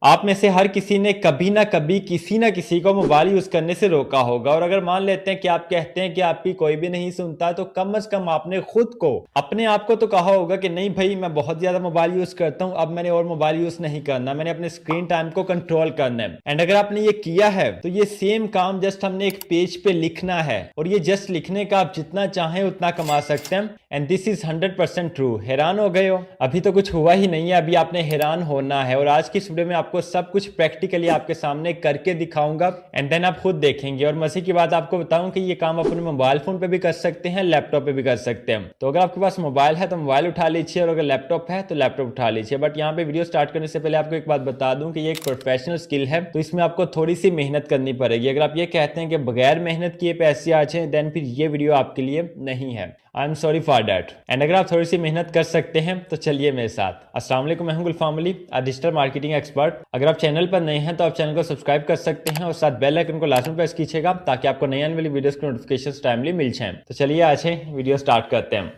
आप में से हर किसी ने कभी ना कभी किसी ना किसी को मोबाइल यूज करने से रोका होगा। और अगर मान लेते हैं कि आप कहते हैं कि आपकी कोई भी नहीं सुनता, तो कम से कम आपने खुद को, अपने आप को तो कहा होगा कि नहीं भाई, मैं बहुत ज्यादा मोबाइल यूज करता हूं, अब मैंने और मोबाइल यूज नहीं करना, मैंने अपने स्क्रीन टाइम को कंट्रोल करना है। एंड अगर आपने ये किया है तो ये सेम काम जस्ट हमने एक पेज पे लिखना है, और ये जस्ट लिखने का आप जितना चाहें उतना कमा सकते हैं। And this is 100% true. हैरान हो गए हो? अभी तो कुछ हुआ ही नहीं है, अभी आपने हैरान होना है। और आज की इस वीडियो में आपको सब कुछ प्रैक्टिकली आपके सामने करके दिखाऊंगा, एंड देन आप खुद देखेंगे। और मजे की बात आपको बताऊं कि ये काम अपने मोबाइल फोन पे भी कर सकते हैं, लैपटॉप पे भी कर सकते हैं। तो अगर आपके पास मोबाइल है तो मोबाइल उठा लीजिए, और अगर लैपटॉप है तो लैपटॉप उठा लीजिए। बट यहाँ पे वीडियो स्टार्ट करने से पहले आपको एक बात बता दूं कि ये एक प्रोफेशनल स्किल है, तो इसमें आपको थोड़ी सी मेहनत करनी पड़ेगी। अगर आप ये कहते हैं कि बगैर मेहनत किए पैसे आ जाए, देन फिर ये वीडियो आपके लिए नहीं है। I am sorry for that. And अगर आप थोड़ी सी मेहनत कर सकते हैं तो चलिए मेरे साथ। अस्सलाम वालेकुम, मैं हूं गुलफाम अली, डिजिटल मार्केटिंग एक्सपर्ट। अगर आप चैनल पर नए हैं तो आप चैनल को सब्सक्राइब कर सकते हैं, और साथ बेल आइकन को लास्ट में प्रेस कीजिएगा ताकि आपको नई आने वाली वीडियोस की नोटिफिकेशन टाइमली मिल जाए। तो चलिए आज वीडियो स्टार्ट करते हैं।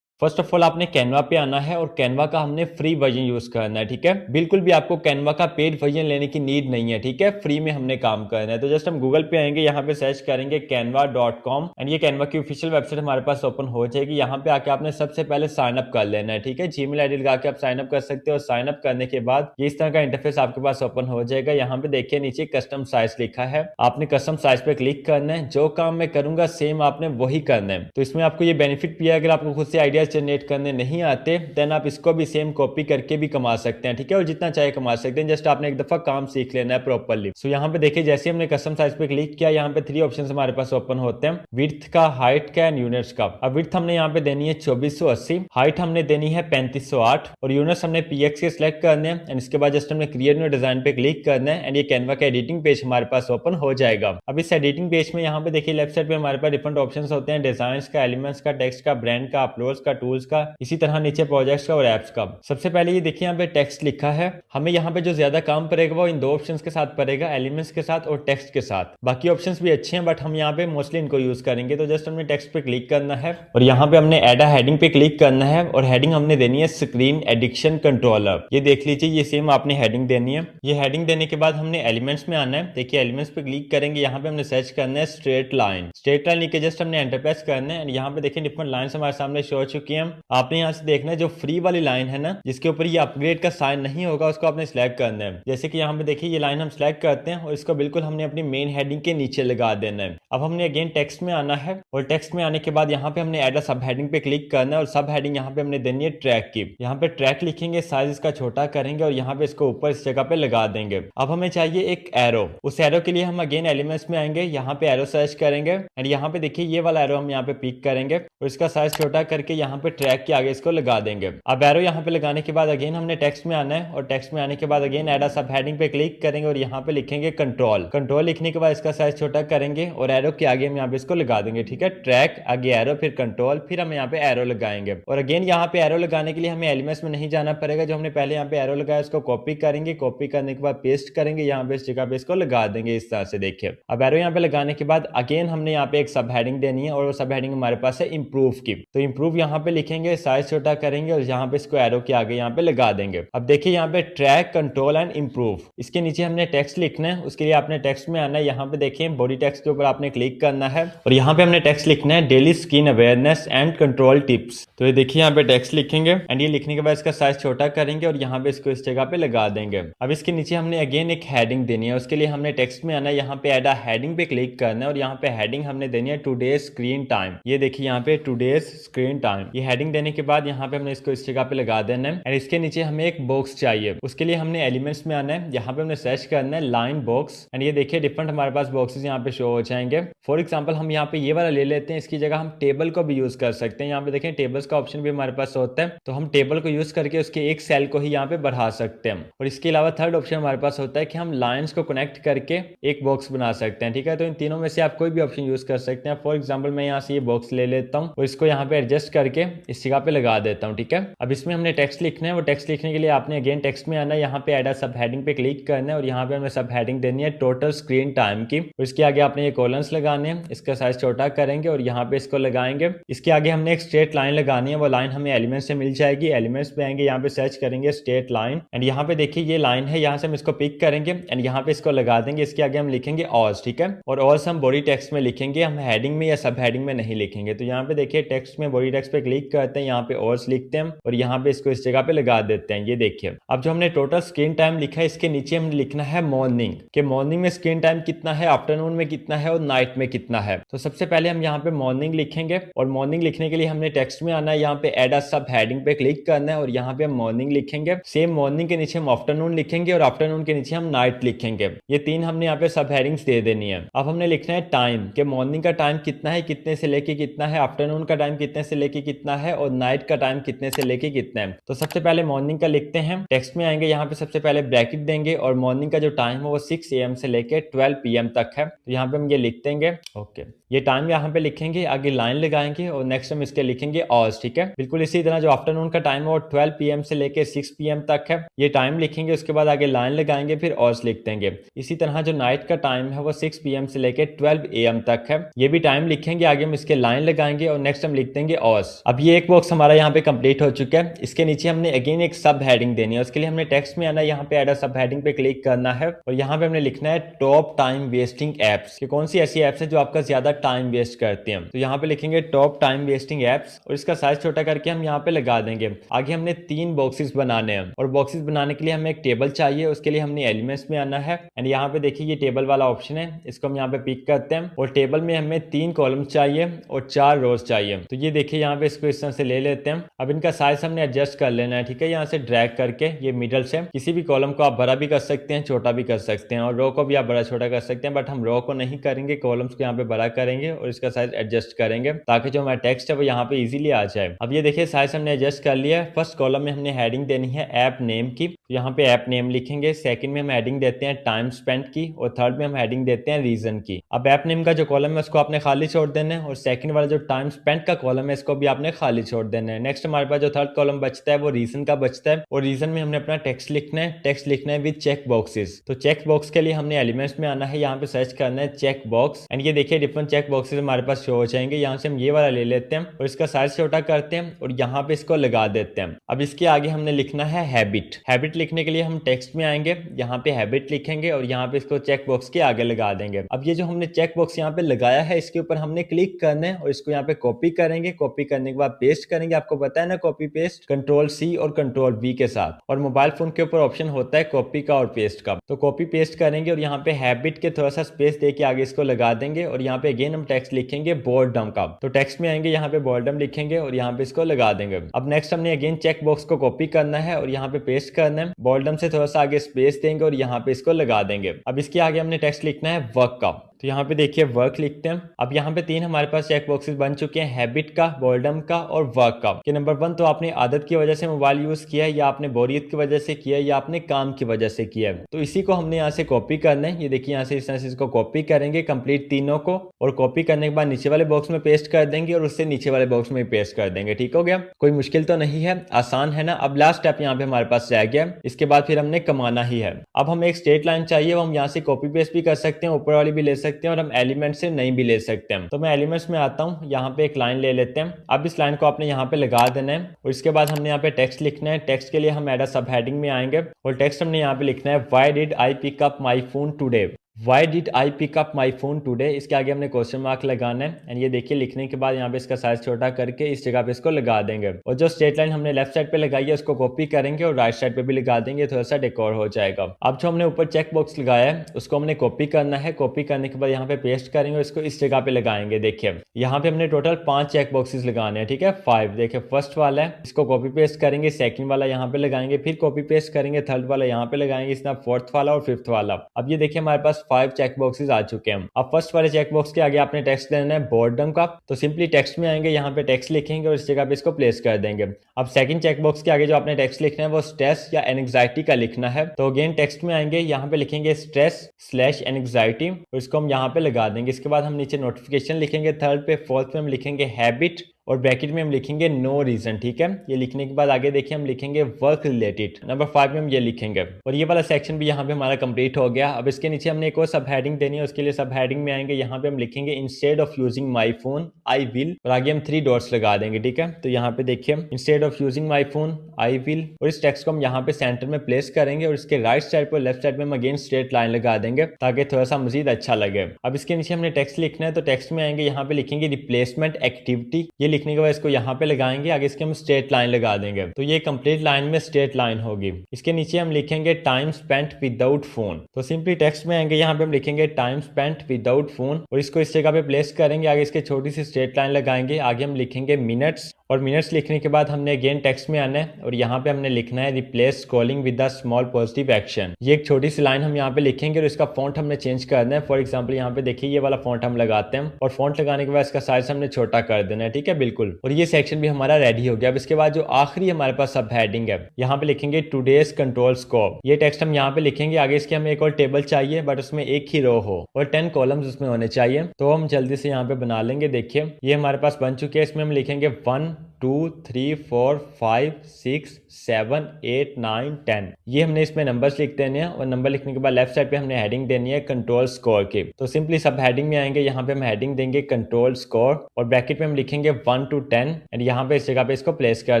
फर्स्ट ऑफ ऑल आपने कैनवा पे आना है, और कैनवा का हमने फ्री वर्जन यूज करना है। ठीक है, बिल्कुल भी आपको कैनवा का पेड वर्जन लेने की नीड नहीं है। ठीक है, फ्री में हमने काम करना है। तो जस्ट हम गूगल पे आएंगे, यहाँ पे सर्च करेंगे canva.com, एंड ये कैनवा की ऑफिशियल वेबसाइट हमारे पास ओपन हो जाएगी। यहाँ पे आके आपने सबसे पहले साइन अप कर लेना है। ठीक है, जीमेल आईडी लगा के आप साइन अप कर सकते हो। साइन अप करने के बाद ये इस तरह का इंटरफेस आपके पास ओपन हो जाएगा। यहाँ पे देखिए नीचे कस्टम साइज लिखा है, आपने कस्टम साइज पे क्लिक करना है। जो काम मैं करूंगा सेम आपने वही करना है। तो इसमें आपको ये बेनिफिट भी है, अगर आपको खुद से आइडियाज जनरेट करने नहीं आते, देन आप इसको भी सेम कॉपी करके भी कमा सकते हैं। ठीक है, और जितना चाहे कमा सकते हैं, जस्ट आपने एक दफा काम सीख लेना है प्रॉपर्ली। सो यहाँ पे देखिए, जैसे हमने कस्टम साइज पे क्लिक किया, यहाँ पे 3 ऑप्शन हमारे पास ओपन होते हैं, विड्थ का, हाइट का एंड यूनिट्स का। अब विड्थ हमने यहाँ पे देनी है 2480, हाइट हमने देनी है 3508, और यूनिट्स हमने पीएक्स के सिलेक्ट करने हैं। एंड इसके बाद जस्ट हमने क्रिएट न्यू डिजाइन पे क्लिक करना है, एंड ये कैनवा का एडिटिंग पेज हमारे पास ओपन हो जाएगा। अब इस एडिटिंग पेज में यहाँ पे देखिए लेफ्ट साइड पे हमारे पास डिफरेंट ऑप्शन होते हैं, डिजाइन का, एलिमेंट्स का, टेक्स्ट का, ब्रांड का, अपलोड्स का, टूल्स का, इसी तरह नीचे प्रोजेक्ट्स का और एप्स का। सबसे पहले ये देखिए यहाँ पे टेक्स्ट लिखा है, हमें यहाँ पे जो ज्यादा काम पड़ेगा वो इन 2 ऑप्शंस के साथ पड़ेगा, एलिमेंट्स के साथ और टेक्स्ट के साथ। बाकी ऑप्शंस भी अच्छे हैं, बट हम यहाँ पे मोस्टली इनको यूज करेंगे। तो जस्ट हमने टेक्स्ट पे क्लिक करना है, और यहाँ पे हमने एड अ हेडिंग पे क्लिक करना है, और हेडिंग हमने देनी है स्क्रीन एडिक्शन कंट्रोलर। ये देख लीजिए, ये सेम आपने हेडिंग देनी है। ये हेडिंग देने के बाद हमने एलिमेंट्स में आना है। देखिए एलिमेंट्स पे क्लिक करेंगे, यहाँ पे हमने सर्च करना है स्ट्रेट लाइन। स्ट्रेट लाइन लिख के जस्ट हमने एंटर प्रेस करना है। यहाँ पे देखिए डिफरेंट लाइन्स हमारे सामने शो हो चुकी है। आपने यहाँ से देखना है जो फ्री वाली लाइन है ना, जिसके ऊपर ये अपग्रेड का साइन नहीं होगा, उसको आपने सिलेक्ट करना है। जैसे कि यहाँ पे देखिए ये लाइन हम सिलेक्ट करते हैं, और इसको बिल्कुल हमने अपनी मेन हेडिंग के नीचे लगा देना है। अब हमने अगेन टेक्स्ट में आना है, और टेक्स्ट में आने के बाद यहाँ पे हमने ऐड अ सब हेडिंग पे क्लिक करना है, और सब हेडिंग यहाँ पे हमने देनी है ट्रैक की। यहाँ पे ट्रैक लिखेंगे, साइज इसका छोटा करेंगे, और यहाँ पे इसको ऊपर इस जगह पे लगा देंगे। अब हमें चाहिए एक एरो। उस एरो के लिए हम अगेन एलिमेंट्स में आएंगे, यहाँ पे एरो सर्च करेंगे, एंड यहाँ पे देखिए ये वाला एरो हम यहाँ पे पिक करेंगे, और इसका साइज छोटा करके यहाँ पे ट्रैक के आगे इसको लगा देंगे। अब एरो यहाँ पे लगाने के बाद अगेन हमने टेक्स्ट में आना है, और टेक्स्ट में आने के बाद अगेन ऐड अ सब हेडिंग पे क्लिक करेंगे, और यहाँ पे लिखेंगे कंट्रोल। कंट्रोल लिखने के बाद इसका साइज छोटा करेंगे, और एरो के आगे हम यहाँ पे इसको लगा देंगे। ठीक है, ट्रैक, आगे एरो, फिर कंट्रोल, फिर हम यहाँ पे एरो लगाएंगे। और अगेन यहाँ पे एरो लगाने के लिए हमें एलिमेंट्स में नहीं जाना पड़ेगा, जो हमने पहले यहाँ पे एरो लगाया उसको कॉपी करेंगे, कॉपी करने के बाद पेस्ट करेंगे, यहाँ पे इस जगह पे इसको लगा देंगे इस तरह से। देखिए अब एरो यहाँ पे लगाने के बाद अगेन हमने यहाँ पे एक सब हेडिंग देनी है, और वो सब हेडिंग हमारे पास है इंप्रूव की। तो इंप्रूव यहाँ पे लिखेंगे, साइज छोटा करेंगे, और यहाँ पे इसको एरो के आगे यहाँ पे लगा देंगे। अब देखिए यहाँ पे ट्रैक, कंट्रोल एंड इंप्रूव, इसके नीचे हमने टेक्स्ट लिखना है। उसके लिए आपने टेक्स्ट में आना है, यहाँ पे देखिए बॉडी टेक्स्ट के ऊपर आपने क्लिक करना है, और यहाँ पे हमने टेक्स्ट लिखना है daily skin awareness and control tips. तो ये देखिए यहाँ पे टेक्स्ट लिखेंगे, एंड ये लिखने के बाद इसका साइज छोटा करेंगे, और यहाँ पे इसको इस जगह पे लगा देंगे। अब इसके नीचे हमने अगेन एक हेडिंग देनी है। उसके लिए हमने टेक्स्ट में आना है, यहाँ पे ऐड अ हेडिंग पे क्लिक करना है, और यहाँ पे हेडिंग हमने देनी है टुडेज स्क्रीन टाइम। ये देखिए यहाँ पे टुडेज स्क्रीन टाइम, ये हेडिंग देने के बाद यहाँ पे हमने इसको इस जगह पे लगा देना है। एंड इसके नीचे हमें एक बॉक्स चाहिए। उसके लिए हमने एलिमेंट्स में आना है, यहाँ पे हमने सर्च करना है लाइन बॉक्स, एंड ये देखिए डिफरेंट हमारे पास बॉक्सेस यहाँ पे शो हो जाएंगे। फॉर एग्जांपल हम यहाँ पे ये वाला ले लेते हैं, इसकी जगह हम टेबल को भी यूज कर सकते हैं। यहाँ पे देखें टेबल्स का ऑप्शन भी हमारे पास होता है, तो हम टेबल को यूज करके उसके एक सेल को ही यहाँ पे बढ़ा सकते हैं। और इसके अलावा थर्ड ऑप्शन हमारे पास होता है कि हम लाइन्स को कनेक्ट करके एक बॉक्स बना सकते हैं। ठीक है, तो इन तीनों में से आप कोई भी ऑप्शन यूज कर सकते हैं। फॉर एग्जाम्पल मैं यहाँ से ये बॉक्स ले लेता हूँ, और इसको यहाँ पे एडजस्ट करके करके इस जगह पे लगा देता हूँ, ठीक है। अब इसमें हमने टेक्स्ट लिखना है, वो टेक्स्ट लिखने के लिए आपने अगेन टेक्स्ट में आना है, यहाँ पे ऐड अ सब हेडिंग पे क्लिक करना है और यहाँ पे हमें सब हेडिंग देनी है टोटल स्क्रीन टाइम की। और इसके आगे आपने ये कॉलम्स लगाने हैं, इसका साइज छोटा करेंगे और यहाँ पे इसको लगाएंगे। इसके आगे हमने एक स्ट्रेट लाइन लगानी है, वो लाइन हमें एलिमेंट्स से मिल जाएगी। एलिमेंट्स पे आएंगे, यहाँ पे सर्च करेंगे स्ट्रेट लाइन एंड यहाँ पे देखिए ये लाइन है, यहाँ से हम इसको पिक करेंगे एंड यहाँ पे इसको लगा देंगे। इसके आगे हम लिखेंगे ऑल्स, ठीक है। और ऑल्स हम बॉडी टेक्स्ट में लिखेंगे, हम हेडिंग में या सब हेडिंग में नहीं लिखेंगे। तो यहाँ पे देखिए टेक्स्ट में बॉडी टेक्स्ट पे क्लिक करते हैं, यहाँ पे ऑल्स लिखते हैं और यहाँ पे इसको इस जगह पे लगा देते हैं। ये देखिए अब जो हमने टोटल स्क्रीन टाइम लिखा है इसके नीचे हमने लिखना है मॉर्निंग, के मॉर्निंग में स्क्रीन टाइम कितना है, आफ्टरनून में कितना है और नाइट में कितना है। तो सबसे पहले हम यहाँ पे मॉर्निंग लिखेंगे और मॉर्निंग लिखने के लिए हमने टेक्स्ट में आना है, यहाँ पे ऐड अ सब हेडिंग पे क्लिक करना है और यहाँ पे हम मॉर्निंग लिखेंगे। सेम मॉर्निंग के नीचे हम आफ्टरनून लिखेंगे और आफ्टरनून के नीचे हम नाइट लिखेंगे। ये तीन हमने यहाँ पे सब हेडिंग्स दे देनी है। अब हमने लिखना है टाइम, के मॉर्निंग का टाइम कितना है, कितने से लेके कितना है, आफ्टरनून का टाइम कितने से लेके कितना है और नाइट का टाइम कितने से लेके कितना है। तो सबसे पहले मॉर्निंग का लिखते हैं, टेक्स्ट में आएंगे, यहाँ पे सबसे पहले ब्रैकेट देंगे और मॉर्निंग का जो टाइम है वो 6 AM से लेके 12 PM तक है। तो यहाँ पे हम ये लिख देंगे, ओके। ये टाइम यहाँ पे लिखेंगे, आगे लाइन लगाएंगे और नेक्स्ट हम इसके लिखेंगे आवर्स, ठीक है। बिल्कुल इसी तरह जो आफ्टरनून का टाइम है वो 12 PM से लेके 6 PM तक है, ये टाइम लिखेंगे। उसके बाद आगे लाइन लगाएंगे, फिर आवर्स लिख देंगे। इसी तरह जो नाइट का टाइम है वो 6 PM से लेके 12 AM तक है, ये भी टाइम लिखेंगे। आगे हम इसके लाइन लगाएंगे और नेक्स्ट हम लिख देंगे आवर्स। अब ये एक बॉक्स हमारा यहाँ पे कंप्लीट हो चुका है। इसके नीचे हमने अगेन एक सब हेडिंग देनी है, उसके लिए हमने टेक्स्ट में आना है, यहाँ पे ऐड अ सब हेडिंग पे क्लिक करना है और यहाँ पे हमने लिखना है टॉप टाइम वेस्टिंग एप्स, कि कौन सी ऐसी एप्स है जो आपका ज्यादा टाइम वेस्ट करती हैं। तो यहाँ पे लिखेंगे टॉप टाइम वेस्टिंग एप्स और इसका साइज छोटा करके हम यहाँ पे लगा देंगे। आगे हमने 3 बॉक्सेस बनाने हैं और बॉक्सेस बनाने के लिए हमें एक टेबल चाहिए, उसके लिए हमने एलिमेंट्स में आना है एंड यहाँ पे देखिए ये टेबल वाला ऑप्शन है, इसको हम यहाँ पे पिक करते हैं और टेबल में हमें 3 कॉलम्स चाहिए और 4 रोज चाहिए। तो ये देखिए यहाँ पे इसको इस तरह से ले लेते हैं। अब इनका साइज हमने एडजस्ट कर लेना है, ठीक है। यहाँ से ड्रैग करके ये मिडल से किसी भी कॉलम को आप बड़ा भी कर सकते हैं, छोटा भी कर सकते हैं और रो को भी आप बड़ा छोटा कर सकते हैं, बट हम रो को नहीं करेंगे, कॉलम्स को यहाँ पे बड़ा करेंगे और इसका साइज एडजस्ट करेंगे ताकि जो हमारा टेक्स्ट है वो यहाँ पे इजीली आ जाए। अब ये देखिए साइज हमने एडजस्ट कर लिया है। फर्स्ट कॉलम में हमने हेडिंग देनी है ऐप नेम की, यहाँ पे ऐप नेम लिखेंगे। सेकंड में हम हेडिंग देते हैं टाइम स्पेंट की और थर्ड में हम हेडिंग देते हैं रीजन की। अब ऐप नेम का जो कॉलम है उसको आपने खाली छोड़ देना है और सेकंड वाला जो टाइम स्पेंट का कॉलम है इसको भी आपने खाली छोड़ देना है। नेक्स्ट हमारे पास जो थर्ड कॉलम बचता है वो रीजन का बचता है और रीजन में हमने अपना टेक्स्ट लिखना है। टेक्स्ट लिखना है विद चेक बॉक्सेस। तो चेक बॉक्स के लिए हमने एलिमेंट्स में आना है, यहाँ पे सर्च करना है चेक बॉक्स एंड ये देखिए डिफरेंट चेक बॉक्सेस हमारे पास शो हो जाएंगे। यहाँ से हम ये वाला ले लेते हैं और इसका साइज छोटा करते हैं और यहाँ पे इसको लगा देते हैं। अब इसके आगे हमने लिखना है हैबिट। हैबिट लिखने के लिए हम टेक्स्ट में आएंगे, यहाँ पे हैबिट लिखेंगे और यहाँ पे इसको चेक बॉक्स के आगे लगा देंगे। अब ये जो हमने चेक बॉक्स यहाँ पे लगाया है इसके ऊपर हमने क्लिक करना है और इसको यहाँ पे कॉपी करेंगे। कॉपी करने के बाद पेस्ट करेंगे। आपको पता है ना कॉपी पेस्ट Ctrl+C और Ctrl+V के साथ, और मोबाइल फोन के ऊपर ऑप्शन होता है कॉपी का और पेस्ट का। तो कॉपी पेस्ट करेंगे और यहाँ पे हैबिट के थोड़ा सा स्पेस दे के आगे इसको लगा देंगे और यहाँ पे अगेन हम टेक्स्ट लिखेंगे बोर्डम का। तो टेक्स्ट में आएंगे, यहाँ पे बोर्डम लिखेंगे और यहाँ पे इसको लगा देंगे। अब नेक्स्ट हमने अगेन चेक बॉक्स को कॉपी करना है और यहाँ पे पेस्ट करना है। बोर्डम से थोड़ा सा आगे स्पेस देंगे और यहाँ पे इसको लगा देंगे। अब इसके आगे हमने टेक्स्ट लिखना है वर्क का। तो यहाँ पे देखिए वर्क लिखते हैं। अब यहाँ पे 3 हमारे पास चेक बॉक्सेस बन चुके हैं, हैबिट का, बोर्डम का और वर्क का। कि नंबर 1 तो आपने आदत की वजह से मोबाइल यूज किया है, या आपने बोरियत की वजह से किया है, या आपने काम की वजह से किया है। तो इसी को हमने यहाँ से कॉपी करना है। ये देखिए यहाँ से इस तरह से इसको कॉपी करेंगे कंप्लीट तीनों को और कॉपी करने के बाद नीचे वाले बॉक्स में पेस्ट कर देंगे और उससे नीचे वाले बॉक्स में पेस्ट कर देंगे। ठीक हो गया, कोई मुश्किल तो नहीं है, आसान है ना। अब लास्ट स्टेप यहाँ पे हमारे पास रह गया, इसके बाद फिर हमने कमाना ही है। अब हमें एक स्ट्रेट लाइन चाहिए, वो हम यहाँ से कॉपी पेस्ट भी कर सकते हैं, ऊपर वाली भी ले सकते हैं और हम एलिमेंट से नहीं भी ले सकते हैं। तो मैं एलिमेंट्स में आता हूँ, यहाँ पे एक लाइन ले लेते हैं। अब इस लाइन को आपने यहाँ पे लगा देना है और इसके बाद हमने यहाँ पे टेक्स्ट लिखना है। टेक्स्ट के लिए हम ऐड अ सब हेडिंग में आएंगे और टेक्स्ट हमने यहाँ पे लिखना है why did I pick up my phone today. Why did I pick up my phone today? इसके आगे हमने क्वेश्चन मार्क लगाना है एंड ये देखिए लिखने के बाद यहाँ पे इसका साइज छोटा करके इस जगह पे इसको लगा देंगे और जो स्ट्रेट लाइन हमने लेफ्ट साइड पे लगाई है उसको कॉपी करेंगे और राइट साइड पे भी लगा देंगे, थोड़ा सा डेकोर हो जाएगा। अब जो हमने ऊपर चेक बॉक्स लगाया है उसको हमने कॉपी करना है। कॉपी करने के बाद यहाँ पे पेस्ट करेंगे, इसको इस जगह पे लगाएंगे। देखिए यहाँ पे हमने टोटल 5 चेक बॉक्सेस लगाने हैं, ठीक है 5। देखिए फर्स्ट वाला है, इसको कॉपी पेस्ट करेंगे, सेकंड वाला यहाँ पे लगाएंगे, फिर कॉपी पेस्ट करेंगे, थर्ड वाला यहाँ पे लगाएंगे, इसमें फोर्थ वाला और फिफ्थ वाला। अब ये देखिए हमारे पास 5 चेक बॉक्सेस आ चुके हैं। अब फर्स्ट वाले चेक बॉक्स के आगे आपने टेक्स्ट देना है बोर्डम का, तो सिंपली टेक्स्ट में आएंगे, यहाँ पे टेक्स्ट लिखेंगे और इस जगह पे इसको प्लेस कर देंगे। अब सेकंड चेक बॉक्स के आगे जो आपने टेक्स्ट लिखना है वो स्ट्रेस या एंग्जाइटी का लिखना है, तो अगेन टेक्स्ट में आएंगे, यहाँ पे लिखेंगे स्ट्रेस/एंग्जाइटी और इसको हम यहाँ पे लगा देंगे। इसके बाद हम नीचे नोटिफिकेशन लिखेंगे, थर्ड पे, फोर्थ पे हम लिखेंगे हैबिट और ब्रैकेट में हम लिखेंगे नो रीजन। ठीक है, ये लिखने के बाद आगे देखिए हम लिखेंगे वर्क रिलेटेड। नंबर 5 में हम ये लिखेंगे और ये वाला सेक्शन भी यहाँ पे हमारा कंप्लीट हो गया। अब इसके नीचे हमने एक और सब हेडिंग देनी है, उसके लिए सब हेडिंग में आएंगे, यहाँ पे हम लिखेंगे instead of using my phone I will, और आगे हम 3 डॉट्स लगा देंगे। ठीक है, तो यहाँ पे देखिए instead of using my phone I will, और इस टेक्स्ट को हम यहाँ पे सेंटर में प्लेस करेंगे और इसके राइट साइड पर लेफ्ट साइड में हम अगेन स्ट्रेट लाइन लगा देंगे ताकि थोड़ा सा मजीद अच्छा लगे। अब इसके नीचे हमने टेक्स्ट लिखना है, तो टेक्स्ट में आएंगे, यहाँ पे लिखेंगे रिप्लेसमेंट एक्टिविटी। ये लिखने के बाद इसको यहाँ पे लगाएंगे, आगे इसके हम स्ट्रेट लाइन लगा देंगे, तो ये कंप्लीट लाइन में स्ट्रेट लाइन होगी। इसके नीचे हम लिखेंगे टाइम स्पेंट विदाउट फोन, तो सिंपली टेक्स्ट में आएंगे, यहाँ पे हम लिखेंगे टाइम स्पेंट विदाउट फोन और इसको इस जगह पे प्लेस करेंगे, आगे इसके छोटी सी स्ट्रेट लाइन लगाएंगे, आगे हम लिखेंगे मिनट्स, और मिनट्स लिखने के बाद हमने अगेन टेक्स्ट में आना है और यहाँ पे हमने लिखना है replace scrolling with the small positive action. ये एक छोटी सी लाइन हम यहाँ पे लिखेंगे और इसका फॉन्ट हमने चेंज करना है। फॉर एग्जांपल यहाँ पे देखिए ये वाला फॉन्ट हम लगाते हैं और फॉन्ट लगाने के बाद इसका साइज हमने छोटा कर देना है। ठीक है, बिल्कुल, और ये सेक्शन भी हमारा रेडी हो गया। अब इसके बाद जो आखिरी हमारे पास सब हेडिंग है, यहाँ पे लिखेंगे टुडेज कंट्रोल स्कोप। ये टेक्स्ट हम यहाँ पे लिखेंगे, आगे इसके हमें एक और टेबल चाहिए बट उसमें एक ही रो हो और 10 कॉलम्स उसमें होने चाहिए, तो हम जल्दी से यहाँ पे बना लेंगे। देखिए ये हमारे पास बन चुके हैं, इसमें हम लिखेंगे 1 2 3 4 5 6 7 8 9 10। ये हमने इसमें नंबर्स लिख देने हैं और नंबर लिखने के बाद लेफ्ट साइड पे हमने हेडिंग देनी है कंट्रोल स्कोर की। तो सिंपली सब हेडिंग में आएंगे, यहाँ पे हम हेडिंग देंगे कंट्रोल स्कोर और ब्रैकेट में हम लिखेंगे 1 to 10 एंड यहाँ पे इस जगह पे इसको प्लेस कर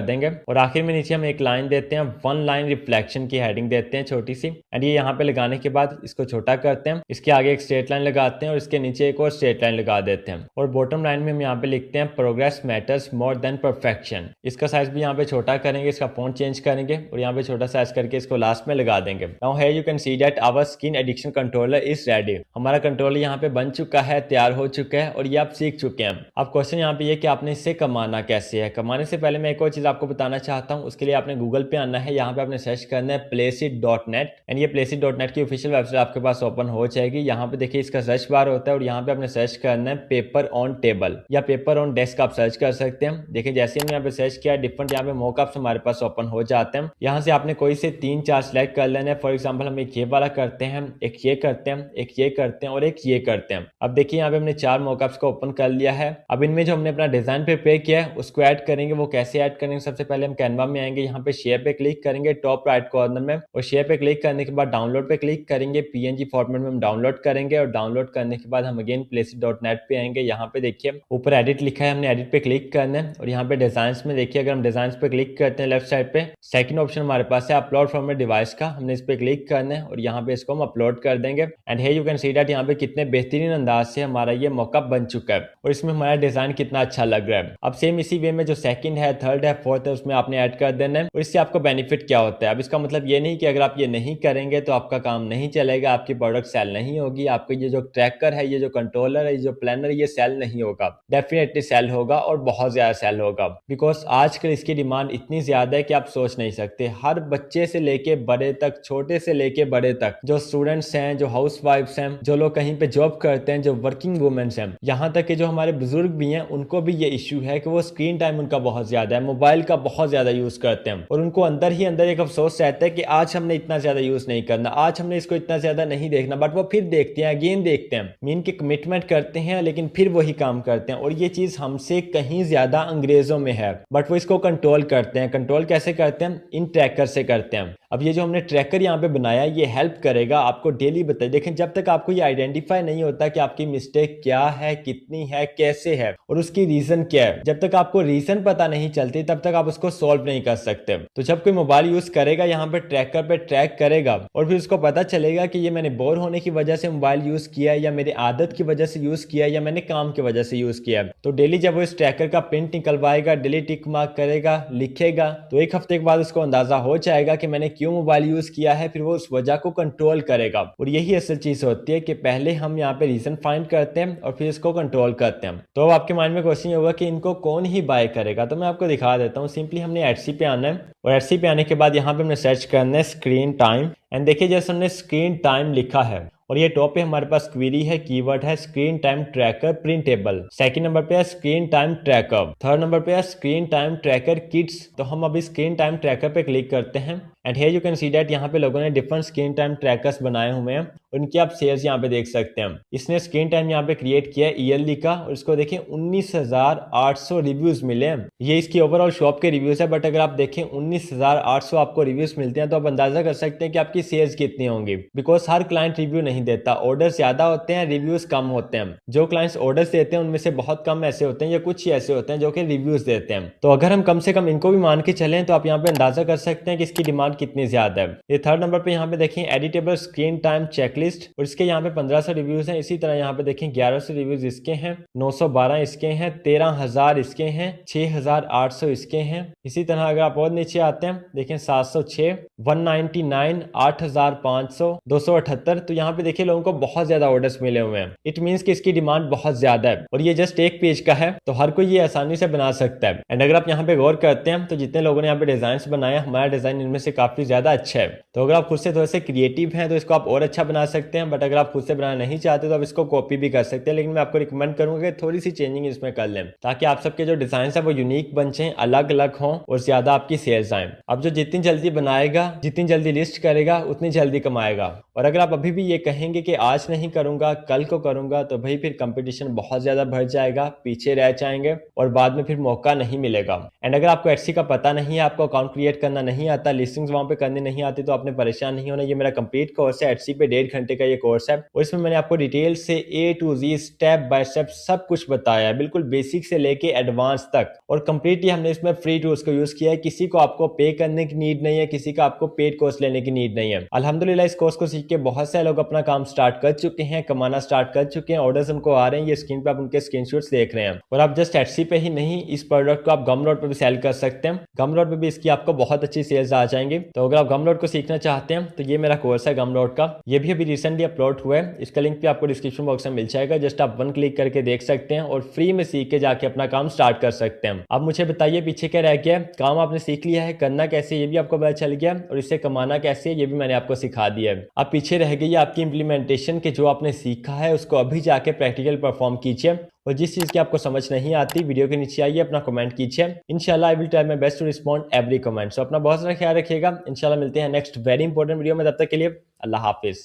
देंगे और आखिर में नीचे हम एक लाइन देते हैं, 1 लाइन रिफ्लेक्शन की हेडिंग देते हैं छोटी सी, एंड ये यहाँ पे लगाने के बाद इसको छोटा करते हैं, इसके आगे एक स्ट्रेट लाइन लगाते हैं और इसके नीचे एक और स्ट्रेट लाइन लगा देते हैं और बॉटम लाइन में हम यहाँ पे लिखते हैं progress matters more than perfection. इसका साइज भी यहाँ पे छोटा करेंगे, इसका फॉन्ट चेंज करेंगे और यहाँ पे छोटा साइज करके इसको लास्ट में लगा देंगे। Now here you can see that our skin addiction controller is ready. हमारा कंट्रोलर यहाँ पे बन चुका है, तैयार हो चुका है और ये आप सीख चुके हैं। अब क्वेश्चन यहाँ पे ये कि आपने इससे कमाना कैसे है। कमाने से पहले मैं एक और चीज आपको बताना चाहता हूँ, उसके लिए आपने गूगल पे आना है, यहाँ पे आपने सर्च करना है placeit.net एंड ये placeit.net की ऑफिशियल वेबसाइट आपके पास ओपन हो जाएगी। यहाँ पे देखिए इसका सर्च बार होता है और यहाँ पे आपने सर्च करना है पेपर ऑन टेबल या पेपर ऑन डेस्क आप सर्च कर सकते हैं। देखिए जैसे हमने यहाँ पे सर्च किया डिफरेंट यहाँ पे मॉकअप्स हमारे पास ओपन हो जाते हैं। यहाँ से आपने कोई से 3-4 सिलेक्ट कर लेना है। फॉर एग्जांपल हम एक ये वाला करते हैं, एक ये करते हैं, एक ये करते हैं और एक ये करते हैं। अब देखिए यहाँ पे हमने 4 मॉकअप्स को ओपन कर लिया है। अब इनमें जो हमने अपना डिजाइन प्रिपेयर किया है उसको ऐड करेंगे। वो कैसे ऐड करेंगे, सबसे पहले हम कैनवा में आएंगे, यहाँ पे शेयर पे क्लिक करेंगे टॉप राइट कॉर्नर में और शेयर पे क्लिक करने के बाद डाउनलोड पे क्लिक करेंगे। पीएनजी फॉर्मेट में हम डाउनलोड करेंगे और डाउनलोड करने के बाद हम अगेन placeit.net पे आएंगे। यहाँ पे देखिए ऊपर एडिट लिखा है, हमने एडिट पे क्लिक करना है और यहाँ पे डिजाइन में देखिए अगर हम डिजाइन पे क्लिक करते हैं लेफ्ट साइड पे सेकंड ऑप्शन हमारे पास है अपलोड फ्रॉम ए डिवाइस का, हमने इस पे क्लिक करना है और यहाँ पे इसको हम अपलोड कर देंगे and here you can see that यहाँ पे कितने बेहतरीन अंदाज से हमारा ये मॉकअप बन चुका है और इसमें हमारा डिजाइन कितना अच्छा लग रहा है। अब सेम इसी वे में जो सेकंड है, थर्ड है, फोर्थ है उसमें आपने ऐड कर देना है और इससे आपको बेनिफिट क्या होता है। अब इसका मतलब ये नहीं कि अगर आप ये नहीं करेंगे तो आपका काम नहीं चलेगा, आपकी प्रोडक्ट सेल नहीं होगी, आपका ये जो ट्रैकर है, ये जो कंट्रोलर है, ये जो प्लानर, ये सेल नहीं होगा। डेफिनेटली सेल होगा और बहुत ज्यादा सेल होगा बिकॉज आजकल इसकी डिमांड इतनी ज्यादा है कि आप सोच नहीं सकते। हर बच्चे से लेके बड़े तक, छोटे से लेके बड़े तक, जो स्टूडेंट्स हैं, जो हाउस वाइफ्स हैं, जो लोग कहीं पे जॉब करते हैं, जो वर्किंग वुमेन्स हैं, यहाँ तक कि जो हमारे बुजुर्ग भी हैं, उनको भी ये इश्यू है कि वो स्क्रीन टाइम उनका बहुत ज्यादा है, मोबाइल का बहुत ज्यादा यूज करते हैं और उनको अंदर ही अंदर एक अफसोस रहता है कि आज हमने इतना ज्यादा यूज नहीं करना, आज हमने इसको इतना ज्यादा नहीं देखना, बट वो फिर देखते हैं, अगेन देखते हैं, मीन की कमिटमेंट करते हैं लेकिन फिर वही काम करते हैं और ये चीज हमसे कहीं ज्यादा अंग्रेजों में है, बट वो इसको कंट्रोल करते हैं। कंट्रोल कैसे करते हैं? इन ट्रैकर से करते हैं। अब ये जो हमने ट्रैकर यहाँ पे बनाया ये हेल्प करेगा आपको डेली बताइए। देखें जब तक आपको ये आइडेंटिफाई नहीं होता कि आपकी मिस्टेक क्या है, कितनी है, कैसे है और उसकी रीजन क्या है, जब तक आपको रीजन पता नहीं चलती तब तक आप उसको सॉल्व नहीं कर सकते। तो जब कोई मोबाइल यूज करेगा यहाँ पे ट्रैकर पे ट्रैक करेगा और फिर उसको पता चलेगा कि ये मैंने बोर होने की वजह से मोबाइल यूज किया है या मेरी आदत की वजह से यूज किया है या मैंने काम की वजह से यूज किया है, तो डेली जब वो इस ट्रैकर का प्रिंट निकलवाएगा, डेली टिक मार्क करेगा, लिखेगा, तो एक हफ्ते के बाद उसको अंदाजा हो जाएगा कि मैंने क्यों मोबाइल यूज किया है, फिर वो उस वजह को कंट्रोल करेगा। और यही असल चीज होती है कि पहले हम यहाँ पे रीजन फाइंड करते हैं और फिर इसको कंट्रोल करते हैं। तो अब आपके माइंड में क्वेश्चन होगा कि इनको कौन ही बाय करेगा, तो मैं आपको दिखा देता हूँ। सिंपली हमने एडसी पे आना है और एडसी पे आने के बाद यहाँ पे हमने सर्च करना है स्क्रीन टाइम एंड देखिए जैसे हमने स्क्रीन टाइम लिखा है और ये टॉप पे हमारे पास क्वेरी है, कीवर्ड है screen time tracker printable, second number पे है screen time tracker, third number पे है स्क्रीन टाइम ट्रैकर किड्स। तो हम अभी स्क्रीन टाइम ट्रैकर पे क्लिक करते हैं and here you can see that यहाँ पे लोगों ने डिफरेंट स्क्रीन टाइम ट्रैकर्स बनाए हुए हैं, उनकी आप सेल्स यहाँ पे देख सकते हैं। इसने स्क्रीन टाइम यहाँ पे क्रिएट किया है ईयरली का, और इसको देखें 19,800 रिव्यूज मिले हैं। ये इसकी ओवरऑल शॉप के रिव्यूज है, बट अगर आप देखें 19,800 आपको रिव्यूज मिलते हैं तो आप अंदाजा कर सकते हैं कि आपकी सेल्स कितनी होंगी। बिकॉज हर क्लाइंट रिव्यू नहीं देता, ऑर्डर ज्यादा होते हैं, रिव्यूज कम होते हैं। जो क्लाइंट्स ऑर्डर्स देते हैं उनमें से बहुत कम ऐसे होते हैं या कुछ ही ऐसे होते हैं जो कि रिव्यूज देते हैं। तो अगर हम कम से कम इनको भी मान के चलें तो आप यहाँ पे अंदाजा कर सकते हैं कि इसकी डिमांड कितनी ज्यादा है। ये थर्ड नंबर पे यहाँ पे देखें एडिटेबल स्क्रीन टाइम चेकलिस्ट, और इसके यहाँ पे 1500 रिव्यूज हैं। इसी तरह यहाँ पे देखें 1100 रिव्यूज इसके हैं, 912 इसके हैं, 13,000 इसके हैं, 6,800 इसके हैं। इसी तरह अगर आप और नीचे आते हैं देखें 706, 199, 8,500, 278। तो यहाँ पे देखिए लोगों को बहुत ज्यादा ऑर्डर्स मिले हुए हैं। इट मीन्स कि इसकी डिमांड बहुत ज्यादा है, और ये जस्ट एक पेज का है तो हर कोई ये आसानी से बना सकता है। एंड अगर आप यहाँ पे गौर करते हैं तो जितने लोगों ने यहाँ पे डिजाइन बनाया, हमारा डिजाइन इनमें से काफी ज्यादा अच्छा है। तो अगर आप खुद से थोड़े से क्रिएटिव हैं तो इसको आप और अच्छा बना सकते हैं, बट अगर आप खुद से बनाना नहीं चाहते तो आप इसको कॉपी भी कर सकते हैं। लेकिन मैं आपको रिकमेंड करूंगा कि थोड़ी सी चेंजिंग इसमें कर लें, ताकि आप सबके जो डिजाइन है वो यूनिक बन जाए, अलग अलग हों और ज्यादा आपकी सेल्स आए। अब जो जितनी जल्दी बनाएगा, जितनी जल्दी लिस्ट करेगा, उतनी जल्दी कमाएगा। और अगर आप अभी भी ये कहेंगे कि आज नहीं करूंगा कल को करूंगा, तो भाई फिर कंपटीशन बहुत ज्यादा बढ़ जाएगा, पीछे रह जाएंगे और बाद में फिर मौका नहीं मिलेगा। एंड अगर आपको एटसी का पता नहीं है, आपको अकाउंट क्रिएट करना नहीं आता, लिस्टिंग्स वहां पे करनी नहीं आती, तो आपने परेशान नहीं होना। ये मेरा कंप्लीट कोर्स है, एटसी पे 1.5 घंटे का ये कोर्स है, और इसमें मैंने आपको डिटेल से A to Z step by step सब कुछ बताया है, बिल्कुल बेसिक से लेके एडवांस तक। और कंप्लीटली हमने इसमें फ्री टूल्स को यूज किया है, किसी को आपको पे करने की नीड नहीं है, किसी का आपको पेड कोर्स लेने की नीड नहीं है। अल्हम्दुलिल्लाह इस कोर्स को सीख के बहुत से लोग अपना काम स्टार्ट कर चुके हैं, कमाना स्टार्ट कर चुके हैं, ऑर्डर्स हमको आ रहे हैं। ये स्क्रीन पे आप उनके स्क्रीनशॉट्स देख रहे हैं। और आप जस्ट एटसी पे ही नहीं, इस प्रोडक्ट को आप गमरोड पे भी सेल कर सकते हैं। गमरोड पे भी इसकी आपको बहुत अच्छी सेल्स आ जाएंगी। तो अगर आप गमरोड को सीखना चाहते हैं तो ये मेरा कोर्स है गमरोड का, ये भी अभी रिसेंटली अपलोड हुआ है। इसका लिंक भी आपको डिस्क्रिप्शन बॉक्स में मिल जाएगा, जस्ट आप 1 क्लिक करके देख सकते हैं और फ्री में सीख के जाके अपना काम स्टार्ट कर सकते हैं। अब मुझे बताइए पीछे क्या रह गया? काम आपने सीख लिया है, करना कैसे ये भी आपको पता चल गया, और इससे कमाना कैसे ये भी मैंने आपको सिखा दिया है। अब पीछे रह गई आपकी इंप्लीमेंटेशन के, जो आपने सीखा है उसको अभी जाके प्रैक्टिकल परफॉर्म कीजिए। और जिस चीज की आपको समझ नहीं आती, वीडियो के नीचे आइए, अपना कमेंट कीजिए। इंशाल्लाह I will try my best to respond every comment. So अपना बहुत सारा ख्याल रखिएगा। इंशाल्लाह मिलते हैं नेक्स्ट वेरी इंपॉर्टेंट वीडियो में, तब तक के लिए अल्लाह हाफिज।